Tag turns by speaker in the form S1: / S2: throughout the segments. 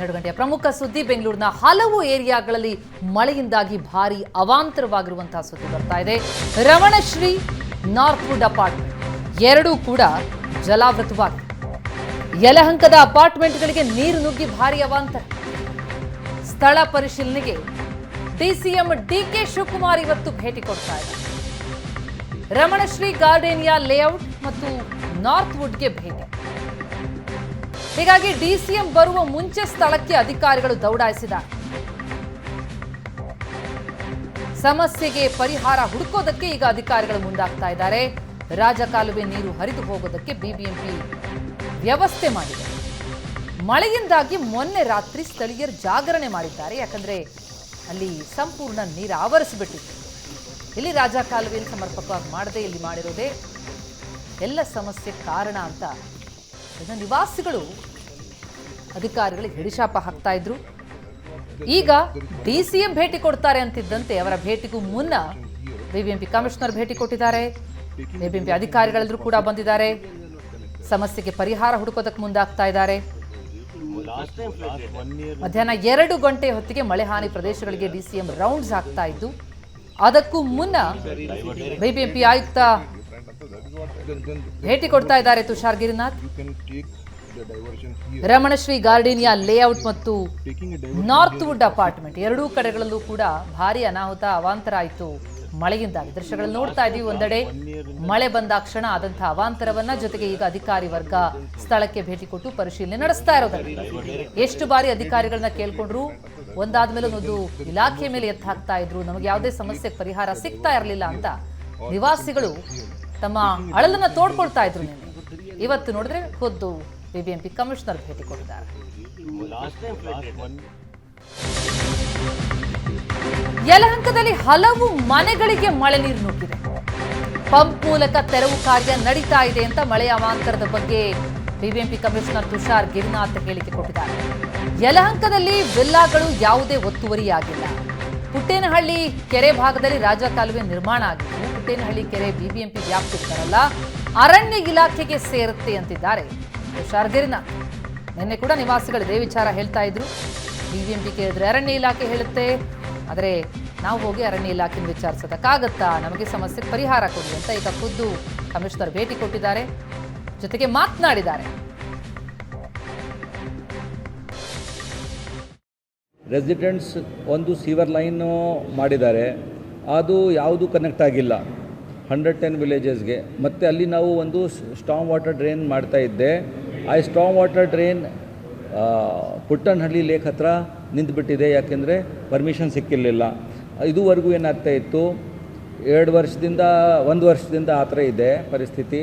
S1: 12 ಗಂಟೆಯ ಪ್ರಮುಖ ಸುದ್ದಿ. ಬೆಂಗಳೂರಿನ ಹಲವು ಏರಿಯಾಗಳಲ್ಲಿ ಮಳೆಯಿಂದಾಗಿ ಭಾರಿ ಅವಾಂತರವಾಗಿರುವಂತಹ ಸುದ್ದಿ ಬರ್ತಾ ಇದೆ. ರಮಣಶ್ರೀ, ನಾರ್ತ್ವುಡ್ ಅಪಾರ್ಟ್ಮೆಂಟ್ ಎರಡೂ ಕೂಡ ಜಲಾವೃತವಾಗಿದೆ. ಯಲಹಂಕದ ಅಪಾರ್ಟ್ಮೆಂಟ್ಗಳಿಗೆ ನೀರು ನುಗ್ಗಿ ಭಾರಿ ಅವಾಂತರ. ಸ್ಥಳ ಪರಿಶೀಲನೆಗೆ ಡಿಸಿಎಂ ಡಿಕೆ ಶಿವಕುಮಾರ್ ಇವತ್ತು ಭೇಟಿ ಕೊಡ್ತಾ ಇದ್ದಾರೆ. ರಮಣಶ್ರೀ ಗಾರ್ಡೇನಿಯಾ ಲೇಔಟ್ ಮತ್ತು ನಾರ್ತ್ವುಡ್ಗೆ ಭೇಟಿ. ಹೀಗಾಗಿ ಡಿಸಿಎಂ ಬರುವ ಮುಂಚೆ ಸ್ಥಳಕ್ಕೆ ಅಧಿಕಾರಿಗಳು ದೌಡಾಯಿಸಿದ್ದಾರೆ. ಸಮಸ್ಯೆಗೆ ಪರಿಹಾರ ಹುಡುಕೋದಕ್ಕೆ ಈಗ ಅಧಿಕಾರಿಗಳು ಮುಂದಾಗ್ತಾ ಇದ್ದಾರೆ. ರಾಜಕಾಲುವೆ ನೀರು ಹರಿದು ಹೋಗೋದಕ್ಕೆ ಬಿಬಿಎಂಪಿ ವ್ಯವಸ್ಥೆ ಮಾಡಿದೆ. ಮಳೆಯಿಂದಾಗಿ ಮೊನ್ನೆ ರಾತ್ರಿ ಸ್ಥಳೀಯರು ಜಾಗರಣೆ ಮಾಡಿದ್ದಾರೆ. ಯಾಕಂದ್ರೆ ಅಲ್ಲಿ ಸಂಪೂರ್ಣ ನೀರು ಆವರಿಸಿಬಿಟ್ಟಿದೆ. ಇಲ್ಲಿ ರಾಜಕಾಲುವೆಯಲ್ಲಿ ಸಮರ್ಪಕವಾಗಿ ಮಾಡದೆ ಇಲ್ಲಿ ಮಾಡಿರೋದೇ ಎಲ್ಲ ಸಮಸ್ಯೆ ಕಾರಣ ಅಂತ ನಿವಾಸಿಗಳು ಅಧಿಕಾರಿಗಳಿಗೆ ಹಿಡಿಶಾಪ ಹಾಕ್ತಾ ಇದ್ರು. ಈಗ ಡಿಸಿಎಂ ಭೇಟಿ ಕೊಡ್ತಾರೆ ಅಂತಿದ್ದಂತೆ ಅವರ ಭೇಟಿಗೂ ಮುನ್ನ ಬಿಬಿಎಂಪಿ ಕಮಿಷನರ್ ಭೇಟಿ ಕೊಟ್ಟಿದ್ದಾರೆ. ಬಿಬಿಎಂಪಿ ಅಧಿಕಾರಿಗಳೆಲ್ಲರೂ ಕೂಡ ಬಂದಿದ್ದಾರೆ. ಸಮಸ್ಯೆಗೆ ಪರಿಹಾರ ಹುಡುಕೋದಕ್ಕೆ ಮುಂದಾಗ್ತಾ ಇದ್ದಾರೆ. ಮಧ್ಯಾಹ್ನ 2 ಗಂಟೆ ಹೊತ್ತಿಗೆ ಮಳೆ ಹಾನಿ ಪ್ರದೇಶಗಳಿಗೆ ಡಿಸಿಎಂ ರೌಂಡ್ಸ್ ಆಗ್ತಾ ಇದ್ದು, ಅದಕ್ಕೂ ಮುನ್ನ ಬಿಬಿಎಂಪಿ ಆಯುಕ್ತ ಭೇಟಿ ಕೊಡ್ತಾ ಇದ್ದಾರೆ ತುಷಾರ್ ಗಿರಿನಾಥ್. ರಮಣಶ್ರೀ ಗಾರ್ಡೇನಿಯಾ ಲೇಔಟ್ ಮತ್ತು ನಾರ್ತ್ವುಡ್ ಅಪಾರ್ಟ್ಮೆಂಟ್ ಎರಡೂ ಕಡೆಗಳಲ್ಲೂ ಕೂಡ ಭಾರಿ ಅನಾಹುತ ಅವಾಂತರ ಆಯಿತು ಮಳೆಯಿಂದಾಗಿ. ದೃಶ್ಯಗಳನ್ನು ನೋಡ್ತಾ ಇದೀವಿ. ಒಂದೆಡೆ ಮಳೆ ಬಂದಾಕ್ಷಣ ಆದಂತಹ ಅವಾಂತರವನ್ನ, ಜೊತೆಗೆ ಈಗ ಅಧಿಕಾರಿ ವರ್ಗ ಸ್ಥಳಕ್ಕೆ ಭೇಟಿ ಕೊಟ್ಟು ಪರಿಶೀಲನೆ ನಡೆಸ್ತಾ ಇರೋದನ್ನ ಎಷ್ಟು ಬಾರಿ ಅಧಿಕಾರಿಗಳನ್ನ ಕೇಳ್ಕೊಂಡ್ರು ಒಂದಾದ್ಮೇಲೆ ಒಂದು ಇಲಾಖೆ ಮೇಲೆ ಎತ್ತ ಹಾಕ್ತಾ ಇದ್ರು. ನಮಗೆ ಯಾವುದೇ ಸಮಸ್ಯೆ ಪರಿಹಾರ ಸಿಗ್ತಾ ಇರಲಿಲ್ಲ ಅಂತ ನಿವಾಸಿಗಳು ತಮ್ಮ ಅಳಲನ್ನ ತೋಡ್ಕೊಳ್ತಾ ಇದ್ರು. ಇವತ್ತು ನೋಡಿದ್ರೆ ಖುದ್ದು ಬಿಬಿಎಂಪಿ ಕಮಿಷನರ್ ಭೇಟಿ ಕೊಟ್ಟಿದ್ದಾರೆ. ಯಲಹಂಕದಲ್ಲಿ ಹಲವು ಮನೆಗಳಿಗೆ ಮಳೆ ನೀರು ನುಗ್ಗಿದೆ. ಪಂಪ್ ಮೂಲಕ ತೆರವು ಕಾರ್ಯ ನಡೀತಾ ಇದೆ ಅಂತ ಮಳೆಯ ಅವಾಂತರದ ಬಗ್ಗೆ ಬಿಬಿಎಂಪಿ ಕಮಿಷನರ್ ತುಷಾರ್ ಗಿರಿನಾಥ್ ಹೇಳಿಕೆ ಕೊಟ್ಟಿದ್ದಾರೆ. ಯಲಹಂಕದಲ್ಲಿ ವಿಲ್ಲಾಗಳು ಯಾವುದೇ ಒತ್ತುವರಿಯಾಗಿಲ್ಲ. ಪುಟ್ಟೇನಹಳ್ಳಿ ಕೆರೆ ಭಾಗದಲ್ಲಿ ರಾಜಕಾಲುವೆ ನಿರ್ಮಾಣ ಆಗಿದ್ದು, ಪುಟ್ಟೇನಹಳ್ಳಿ ಕೆರೆ ಬಿಬಿಎಂಪಿ ವ್ಯಾಪ್ತಿಗೆ ಬರಲ್ಲ, ಅರಣ್ಯ ಇಲಾಖೆಗೆ ಸೇರುತ್ತೆ ಅಂತಿದ್ದಾರೆ ತುಷಾರ್ ಗಿರಿನಾಥ್. ನಿನ್ನೆ ಕೂಡ ನಿವಾಸಿಗಳು ಇದೇ ವಿಚಾರ ಹೇಳ್ತಾ ಇದ್ರು. ಬಿಬಿಎಂಪಿ ಕೇಳಿದ್ರೆ ಅರಣ್ಯ ಇಲಾಖೆ ಹೇಳುತ್ತೆ, ಆದರೆ ನಾವು ಹೋಗಿ ಅರಣ್ಯ ಇಲಾಖೆ ವಿಚಾರಿಸೋದಕ್ಕಾಗತ್ತಾ, ನಮಗೆ ಸಮಸ್ಯೆಗೆ ಪರಿಹಾರ ಕೊಡಿ ಅಂತ ಈಗ ಖುದ್ದು ಕಮಿಷನರ್ ಭೇಟಿ ಕೊಟ್ಟಿದ್ದಾರೆ, ಜೊತೆಗೆ ಮಾತನಾಡಿದ್ದಾರೆ.
S2: ರೆಸಿಡೆಂಟ್ಸ್ ಒಂದು ಸೀವರ್ ಲೈನು ಮಾಡಿದ್ದಾರೆ, ಅದು ಯಾವುದು ಕನೆಕ್ಟ್ ಆಗಿಲ್ಲ 110 ವಿಲೇಜಸ್ಗೆ. ಮತ್ತು ಅಲ್ಲಿ ನಾವು ಒಂದು ಸ್ಟಾಮ್ ವಾಟರ್ ಡ್ರೈನ್ ಮಾಡ್ತಾ ಇದ್ದೆ. ಆ storm water drain Puttanahalli lake ಹತ್ರ ನಿಂತುಬಿಟ್ಟಿದೆ. ಯಾಕೆಂದರೆ ಪರ್ಮಿಷನ್ ಸಿಕ್ಕಿರಲಿಲ್ಲ. ಇದುವರೆಗೂ ಏನಾಗ್ತಾ ಇತ್ತು, 1 ವರ್ಷದಿಂದ ಆ ಥರ ಇದೆ ಪರಿಸ್ಥಿತಿ.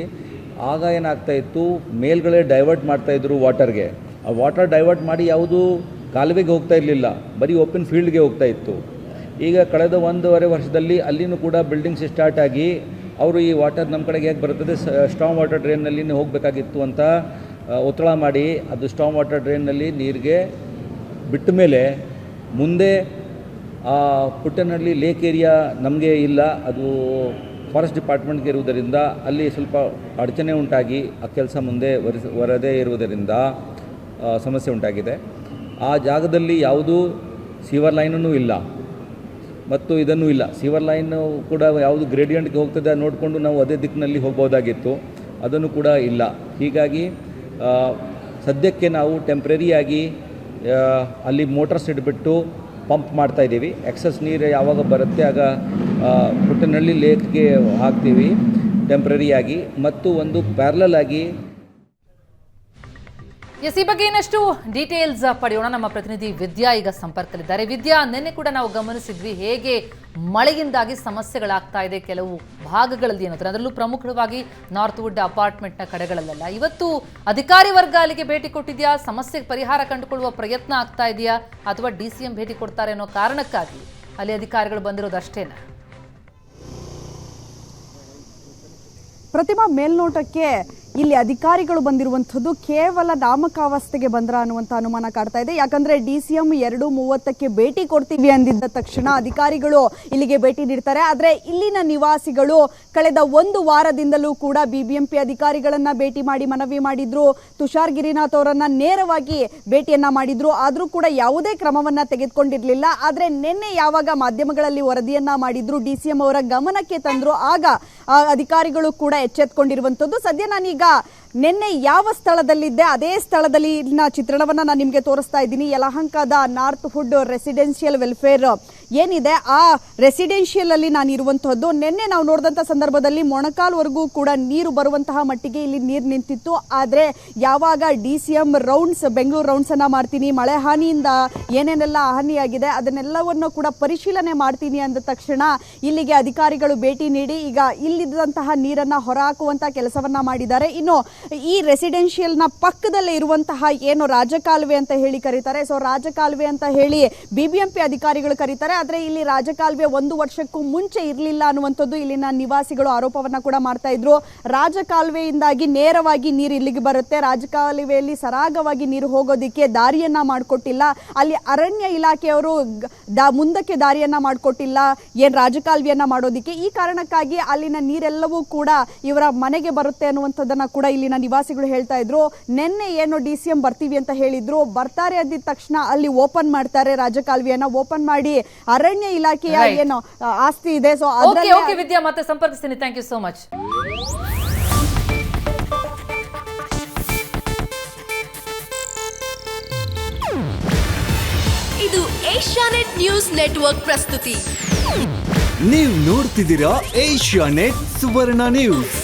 S2: ಆಗ ಏನಾಗ್ತಾ ಇತ್ತು, ಮೇಲ್ಗಡೆ ಡೈವರ್ಟ್ ಮಾಡ್ತಾಯಿದ್ರು ವಾಟರ್ಗೆ. ಆ ವಾಟರ್ ಡೈವರ್ಟ್ ಮಾಡಿ ಯಾವುದು ಕಾಲುವೆಗೆ ಹೋಗ್ತಾ ಇರಲಿಲ್ಲ, ಬರೀ ಓಪನ್ ಫೀಲ್ಡ್ಗೆ ಹೋಗ್ತಾ ಇತ್ತು. ಈಗ ಕಳೆದ 1.5 ವರ್ಷದಲ್ಲಿ ಅಲ್ಲಿನೂ ಕೂಡ ಬಿಲ್ಡಿಂಗ್ಸ್ ಸ್ಟಾರ್ಟ್ ಆಗಿ ಅವರು ಈ ವಾಟರ್ ನಮ್ಮ ಕಡೆಗೆ ಹೇಗೆ ಬರ್ತದೆ, ಸ್ಟಾಮ್ ವಾಟರ್ ಡ್ರೈನ್ನಲ್ಲಿ ಹೋಗಬೇಕಾಗಿತ್ತು ಅಂತ ಒತ್ತಡ ಮಾಡಿ ಅದು ಸ್ಟಾಮ್ ವಾಟರ್ ಡ್ರೈನ್ನಲ್ಲಿ ನೀರಿಗೆ ಬಿಟ್ಟ ಮೇಲೆ ಮುಂದೆ ಆ ಪುಟ್ಟನಹಳ್ಳಿ ಲೇಕ್ ಏರಿಯಾ ನಮಗೆ ಇಲ್ಲ, ಅದು ಫಾರೆಸ್ಟ್ ಡಿಪಾರ್ಟ್ಮೆಂಟ್ಗೆ ಇರುವುದರಿಂದ ಅಲ್ಲಿ ಸ್ವಲ್ಪ ಅಡಚಣೆ ಉಂಟಾಗಿ ಆ ಕೆಲಸ ಮುಂದೆ ಬರದೇ ಇರುವುದರಿಂದ ಸಮಸ್ಯೆ ಉಂಟಾಗಿದೆ. ಆ ಜಾಗದಲ್ಲಿ ಯಾವುದೂ ಸೀವರ್ ಲೈನೂ ಇಲ್ಲ ಮತ್ತು ಇದನ್ನೂ ಇಲ್ಲ. ಸೀವರ್ ಲೈನು ಕೂಡ ಯಾವುದು ಗ್ರೇಡಿಯಂಟ್ಗೆ ಹೋಗ್ತದೆ ನೋಡಿಕೊಂಡು ನಾವು ಅದೇ ದಿಕ್ಕಿನಲ್ಲಿ ಹೋಗ್ಬೋದಾಗಿತ್ತು, ಅದನ್ನು ಕೂಡ ಇಲ್ಲ. ಹೀಗಾಗಿ ಸದ್ಯಕ್ಕೆ ನಾವು ಟೆಂಪ್ರರಿಯಾಗಿ ಅಲ್ಲಿ ಮೋಟರ್ಸ್ ಇಟ್ಬಿಟ್ಟು ಪಂಪ್ ಮಾಡ್ತಾಯಿದ್ದೀವಿ. ಎಕ್ಸಸ್ ನೀರು ಯಾವಾಗ ಬರುತ್ತೆ ಆಗ ಪುಟ್ಟನಹಳ್ಳಿ ಲೇಕ್ಗೆ ಹಾಕ್ತೀವಿ ಟೆಂಪ್ರರಿಯಾಗಿ. ಮತ್ತು ಒಂದು ಪ್ಯಾರಲಲ್ ಆಗಿ
S1: ಈ ಬಗ್ಗೆ ಇನ್ನಷ್ಟು ಡೀಟೇಲ್ಸ್ ಪಡೆಯೋಣ. ನಮ್ಮ ಪ್ರತಿನಿಧಿ ವಿದ್ಯಾ ಈಗ ಸಂಪರ್ಕದಲ್ಲಿದ್ದಾರೆ. ವಿದ್ಯಾ, ನಿನ್ನೆ ಕೂಡ ನಾವು ಗಮನಿಸಿದ್ವಿ ಹೇಗೆ ಮಳೆಯಿಂದಾಗಿ ಸಮಸ್ಯೆಗಳಾಗ್ತಾ ಇದೆ ಕೆಲವು ಭಾಗಗಳಲ್ಲಿ ಅನ್ನೋದು, ಅದರಲ್ಲೂ ಪ್ರಮುಖವಾಗಿ ನಾರ್ತ್ವುಡ್ ಅಪಾರ್ಟ್ಮೆಂಟ್ನ ಕಡೆಗಳಲ್ಲೆಲ್ಲ. ಇವತ್ತು ಅಧಿಕಾರಿ ವರ್ಗ ಅಲ್ಲಿಗೆ ಭೇಟಿ ಕೊಟ್ಟಿದ್ಯಾ? ಸಮಸ್ಯೆಗೆ ಪರಿಹಾರ ಕಂಡುಕೊಳ್ಳುವ ಪ್ರಯತ್ನ ಆಗ್ತಾ ಇದೆಯಾ, ಅಥವಾ ಡಿಸಿಎಂ ಭೇಟಿ ಕೊಡ್ತಾರೆ ಅನ್ನೋ ಕಾರಣಕ್ಕಾಗಿ ಅಲ್ಲಿ ಅಧಿಕಾರಿಗಳು ಬಂದಿರೋದು ಅಷ್ಟೇನಾ?
S3: ಪ್ರತಿಮಾ, ಮೇಲ್ನೋಟಕ್ಕೆ ಇಲ್ಲಿ ಅಧಿಕಾರಿಗಳು ಬಂದಿರುವಂಥದ್ದು ಕೇವಲ ನಾಮಕಾವಸ್ಥೆಗೆ ಬಂದ್ರ ಅನ್ನುವಂಥ ಅನುಮಾನ ಕಾಡ್ತಾ ಇದೆ. ಯಾಕಂದ್ರೆ DCM 2:30ಕ್ಕೆ ಭೇಟಿ ಕೊಡ್ತೀವಿ ಅಂದಿದ್ದ ತಕ್ಷಣ ಅಧಿಕಾರಿಗಳು ಇಲ್ಲಿಗೆ ಭೇಟಿ ನೀಡ್ತಾರೆ. ಆದರೆ ಇಲ್ಲಿನ ನಿವಾಸಿಗಳು ಕಳೆದ 1 ವಾರದಿಂದಲೂ ಕೂಡ BBMP ಅಧಿಕಾರಿಗಳನ್ನ ಭೇಟಿ ಮಾಡಿ ಮನವಿ ಮಾಡಿದ್ರು. ತುಷಾರ್ ಗಿರಿನಾಥ್ ಅವರನ್ನ ನೇರವಾಗಿ ಭೇಟಿಯನ್ನ ಮಾಡಿದ್ರು. ಆದರೂ ಕೂಡ ಯಾವುದೇ ಕ್ರಮವನ್ನ ತೆಗೆದುಕೊಂಡಿರಲಿಲ್ಲ. ಆದರೆ ನಿನ್ನೆ ಯಾವಾಗ ಮಾಧ್ಯಮಗಳಲ್ಲಿ ವರದಿಯನ್ನ ಮಾಡಿದ್ರು, DCM ಅವರ ಗಮನಕ್ಕೆ ತಂದ್ರು, ಆಗ ಅಧಿಕಾರಿಗಳು ಕೂಡ ಎಚ್ಚೆತ್ಕೊಂಡಿರುವಂಥದ್ದು. ಸದ್ಯ ನಾನೀಗ ನಿನ್ನೆ ಯಾವ ಸ್ಥಳದಲ್ಲಿದ್ದೆ ಅದೇ ಸ್ಥಳದಲ್ಲಿ ಚಿತ್ರಣವನ್ನ ನಾನು ನಿಮಗೆ ತೋರಿಸ್ತಾ ಇದ್ದೀನಿ. ಯಲಹಂಕದ ನಾರ್ತ್ ವುಡ್ ರೆಸಿಡೆನ್ಷಿಯಲ್ ವೆಲ್ಫೇರ್ ಏನಿದೆ ಆ ರೆಸಿಡೆನ್ಷಿಯಲ್ ಅಲ್ಲಿ ನಾನು ಇರುವಂತಹದ್ದು. ನಿನ್ನೆ ನಾವು ನೋಡಿದಂಥ ಸಂದರ್ಭದಲ್ಲಿ ಮೊಣಕಾಲ್ವರೆಗೂ ಕೂಡ ನೀರು ಬರುವಂತಹ ಮಟ್ಟಿಗೆ ಇಲ್ಲಿ ನೀರು ನಿಂತಿತ್ತು. ಆದರೆ ಯಾವಾಗ DCM ರೌಂಡ್ಸ್ ಬೆಂಗಳೂರು ರೌಂಡ್ಸ್ ಅನ್ನ ಮಾಡ್ತೀನಿ, ಮಳೆ ಹಾನಿಯಿಂದ ಏನೇನೆಲ್ಲ ಹಾನಿಯಾಗಿದೆ ಅದನ್ನೆಲ್ಲವನ್ನು ಕೂಡ ಪರಿಶೀಲನೆ ಮಾಡ್ತೀನಿ ಅಂದ ತಕ್ಷಣ ಇಲ್ಲಿಗೆ ಅಧಿಕಾರಿಗಳು ಭೇಟಿ ನೀಡಿ ಈಗ ಇಲ್ಲಿದ್ದಂತಹ ನೀರನ್ನ ಹೊರಹಾಕುವಂತ ಕೆಲಸವನ್ನ ಮಾಡಿದ್ದಾರೆ. ಇನ್ನು ಈ ರೆಸಿಡೆನ್ಷಿಯಲ್ನ ಪಕ್ಕದಲ್ಲೇ ಇರುವಂತಹ ಏನು ರಾಜಕಾಲುವೆ ಅಂತ ಹೇಳಿ ಕರೀತಾರೆ, ಸೊ ರಾಜಕಾಲುವೆ ಅಂತ ಹೇಳಿ BBMP ಅಧಿಕಾರಿಗಳು ಕರೀತಾರೆ. ಆದರೆ ಇಲ್ಲಿ ರಾಜಕಾಲುವೆ 1 ವರ್ಷಕ್ಕೂ ಮುಂಚೆ ಇರಲಿಲ್ಲ ಅನ್ನುವಂಥದ್ದು ಇಲ್ಲಿನ ನಿವಾಸಿಗಳು ಆರೋಪವನ್ನ ಕೂಡ ಮಾಡ್ತಾ ಇದ್ರು. ರಾಜಕಾಲುವೆಯಿಂದಾಗಿ ನೇರವಾಗಿ ನೀರು ಇಲ್ಲಿಗೆ ಬರುತ್ತೆ. ರಾಜಕಾಲುವೆಯಲ್ಲಿ ಸರಾಗವಾಗಿ ನೀರು ಹೋಗೋದಿಕ್ಕೆ ದಾರಿಯನ್ನ ಮಾಡಿಕೊಟ್ಟಿಲ್ಲ. ಅಲ್ಲಿ ಅರಣ್ಯ ಇಲಾಖೆಯವರು ಮುಂದಕ್ಕೆ ದಾರಿಯನ್ನ ಮಾಡಿಕೊಟ್ಟಿಲ್ಲ ಏನ್ ರಾಜಕಾಲುವೆಯನ್ನ ಮಾಡೋದಿಕ್ಕೆ. ಈ ಕಾರಣಕ್ಕಾಗಿ ಅಲ್ಲಿನ ನೀರೆಲ್ಲವೂ ಕೂಡ ಇವರ ಮನೆಗೆ ಬರುತ್ತೆ ಅನ್ನುವಂಥದ್ದನ್ನ ಕೂಡ ಇಲ್ಲಿನ ನಿವಾಸಿಗಳು ಹೇಳ್ತಾ ಇದ್ರು. ನಿನ್ನೆ ಏನು DCM ಬರ್ತೀವಿ ಅಂತ ಹೇಳಿದ್ರು, ಬರ್ತಾರೆ ಅಂದಿದ ತಕ್ಷಣ ಅಲ್ಲಿ ಓಪನ್ ಮಾಡ್ತಾರೆ, ರಾಜಕಾಲುವೆಯನ್ನ ಓಪನ್ ಮಾಡಿ ಅರಣ್ಯ ಇಲಾಖೆಯ ಏನು ಆಸ್ತಿ ಇದೆ ಸೊ
S1: ಓಕೆ ವಿದ್ಯಾ, ಮತ್ತೆ ಸಂಪರ್ಕಿಸ್ತೀನಿ. Thank you so much.
S4: ಇದು ಏಷ್ಯಾನೆಟ್ ನ್ಯೂಸ್ ನೆಟ್ವರ್ಕ್ ಪ್ರಸ್ತುತಿ.
S5: ನೀವು ನೋಡ್ತಿದ್ದೀರಾ ಏಷ್ಯಾನೆಟ್ ಸುವರ್ಣ ನ್ಯೂಸ್.